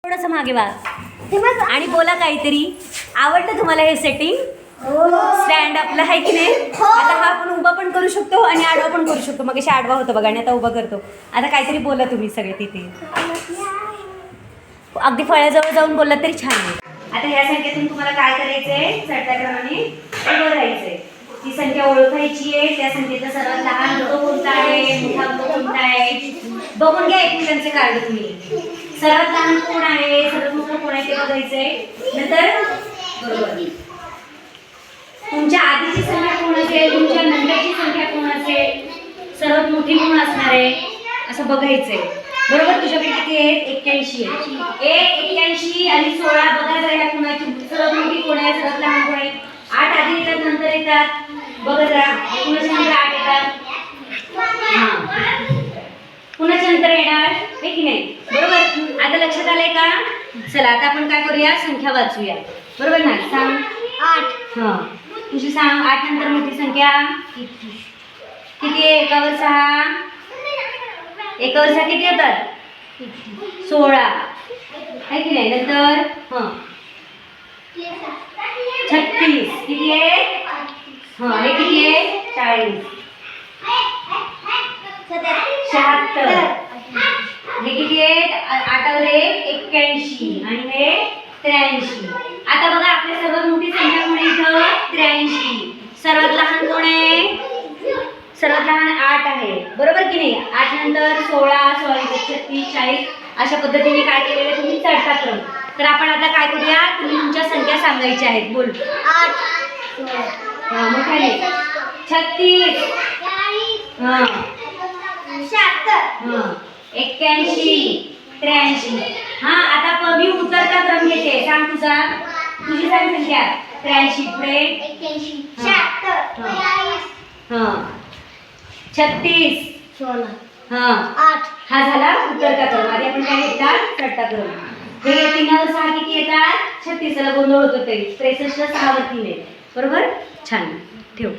थोडंसं मागे वा आणि बोला काहीतरी. आवडतं तुम्हाला हे सेटिंग? स्टँड आपलं आहे की नाही? आता हा आपण उभा पण करू शकतो आणि आडवा पण करू शकतो. मग अशी आडवा होतं बघा आणि आता उभा करतो. आता काहीतरी बोला तुम्ही सगळे तिथे. अगदी फळ्याजवळ जाऊन बोलला तरी छान आहे. आता ह्या संख्येतून तुम्हाला काय करायचंय? चढत्याप्रमाणे उभं राहायचंय. ती संख्या ओळखायची आहे. त्या संख्येचा सर्वात लहान मृत कोणता आहे, मोठा मृत कोणता आहे बघून घ्या एकमेकांचे कार्ड तुम्ही. सर्वात लहान कोण आहे, सर्वात मोठं कोण आहे ते बघायचंय. नंतर बरोबर तुमच्या आधीची संख्या कोण असेल, तुमच्या नंतरची संख्या कोण असेल, सर्वात मोठी कोण असणार आहे असं बघायचंय. बरोबर तुझ्याकडे किती आहेत? 81 आहे. 81 आणि 16 बघा जरा ह्या कोणाची सर्वात मोठी कोण आहे, सर्वात लहान कोण आहे. 8 आधी येतात नंतर येतात बघा जरा कुणाच्या नंतर 8 येतात. कुणाच्या नंतर येणार आहे की नाही? बरोबर आता लक्षात आलंय का? चला आता आपण काय करूया, संख्या वाचूया. बरोबर ना? सांग 8. हां तुझी सांग 8 नंतर मोठी संख्या किती आहे? एकावर 6. एकावर 6 किती येतात? 16 आहे की नाही? नंतर 36 किती आहे? हे किती आहे? 40. 76 हे किती आहेत? 8 वर 81 आणि हे 83. आता बघा आपल्या सर्वात मोठी संख्या कोण आहे इथं? 83. सर्वात लहान कोण आहे? सर्वात लहान 8 आहे. बरोबर की नाही? 8 नंतर 16, 36, 40 अशा पद्धतीने काय केलेलं तुम्ही चढता क्रम. तर आपण आता काय करूया, तुम्ही तुमच्या संख्या सांगायच्या आहेत. बोल. 8 मोठ्याने 36 76 81 83. आता कमी उतरता क्रम घेते. सांग तुझी सांग संख्या. 83 पुढे 81 76 36 16 8 हा झाला उतरता क्रम. आधी आपण काय घेतात? चढता क्रम. हे 3 वर 6 किती येतात? 36. ला गोंधळ होतो तरी 63 6 वर 3 आहे. बरोबर छान ठेव.